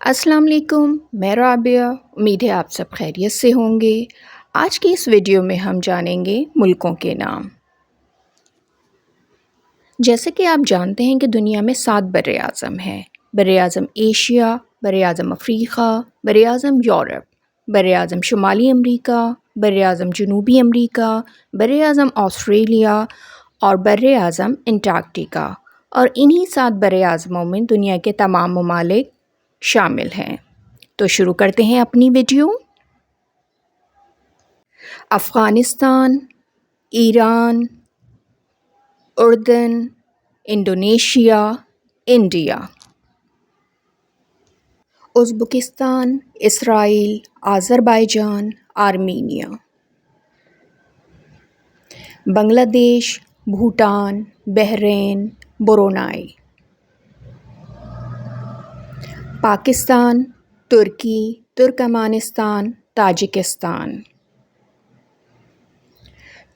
السلام علیکم، میں رابعہ۔ امید ہے آپ سب خیریت سے ہوں گے۔ آج کی اس ویڈیو میں ہم جانیں گے ملکوں کے نام۔ جیسے کہ آپ جانتے ہیں کہ دنیا میں 7 بر اعظم ہیں۔ بر اعظم ایشیا، بر اعظم افریقہ، بر اعظم یورپ، بر اعظم شمالی امریکہ، بر اعظم جنوبی امریکہ، بر اعظم آسٹریلیا اور بر اعظم انٹارکٹیکا، اور انہی 7 بر اعظموں میں دنیا کے تمام ممالک شامل ہیں۔ تو شروع کرتے ہیں اپنی ویڈیو۔ افغانستان، ایران، اردن، انڈونیشیا، انڈیا، ازبکستان، اسرائیل، آذربائیجان، آرمینیا، بنگلہ دیش، بھوٹان، بحرین، برونائی، پاکستان، ترکی، ترکمانستان، تاجکستان،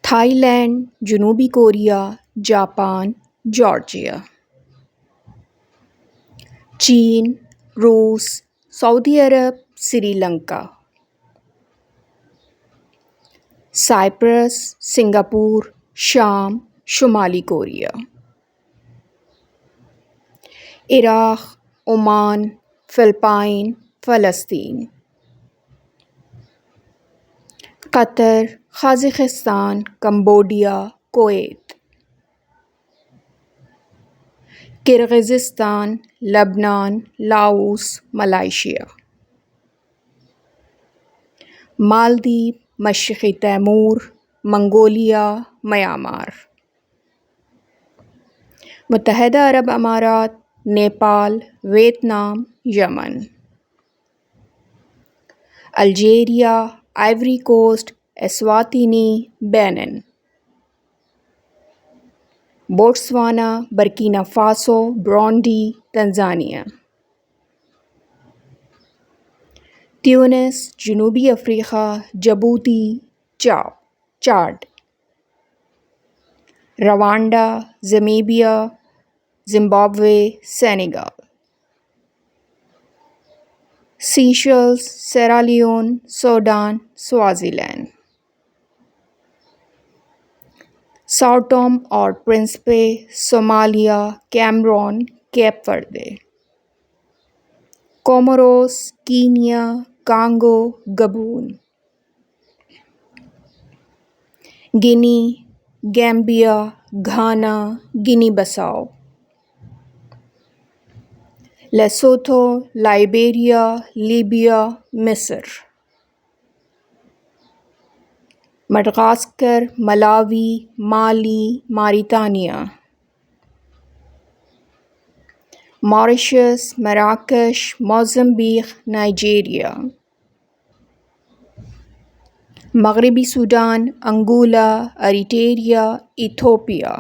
تھائی لینڈ، جنوبی کوریا، جاپان، جارجیا، چین، روس، سعودی عرب، سری لنکا، سائپرس، سنگاپور، شام، شمالی کوریا، عراق، عمان، فلپائن، فلسطین، قطر، قازقستان، کمبوڈیا، کویت، کرغزستان، لبنان، لاؤس، ملائیشیا، مالدیپ، مشرقی تیمور، منگولیا، میانمار، متحدہ عرب امارات، نیپال، ویتنام، یمن، Algeria, Ivory Coast, Eswatini, Benin, Botswana, Burkina Faso, Burundi, Tanzania, تیونس، جنوبی افریقہ، Djibouti, Chad, Rwanda, Zambia, Zimbabwe, Senegal, Seychelles, Sierra Leone, Sudan, Swaziland, Sao Tome اور Principe, Somalia, Cameroon, Cape Verde, Comoros, Kenya, Congo, Gabon, Guinea, Gambia, Ghana, Guinea Bissau, Lesotho, Liberia, Libya, مصر، Madagascar, Malawi, Mali, Mauritania, Mauritius, مراکش، Mozambique, Nigeria, مغربی Sudan, Angola, Eritrea, Ethiopia,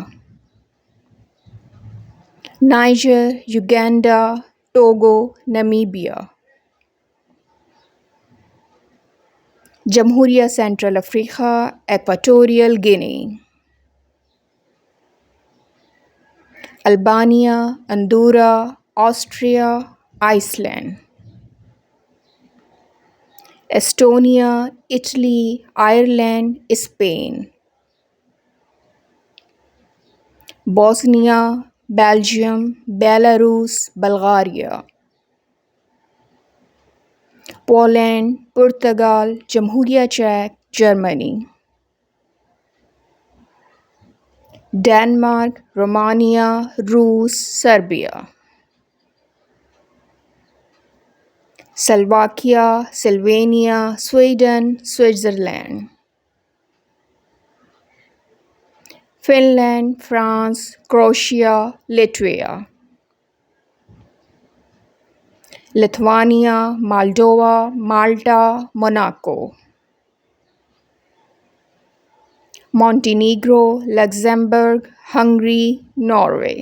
Niger, Uganda, Togo, Namibia, جمہوریہ central افریقہ، Equatorial Guinea, Albania, Andorra, Austria, Iceland, Estonia, Italy, Ireland, Spain, Bosnia, Belgium, Belarus, Bulgaria, Poland, Portugal, جمہوریہ چیک، Germany, Denmark, Romania, روس، Serbia, Slovakia, Slovenia, Sweden, Switzerland, Finland, France, Croatia, Latvia, Lithuania, Moldova, Malta, Monaco, Montenegro, Luxembourg, Hungary, Norway,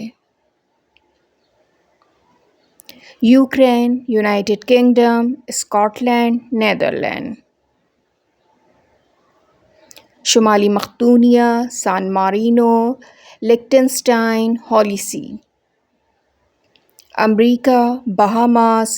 Ukraine, United Kingdom, Scotland, Netherland, شمالی مقدونیہ، سان Marino, لکھٹنسٹائن، ہالی سی، امریکہ، Bahamas,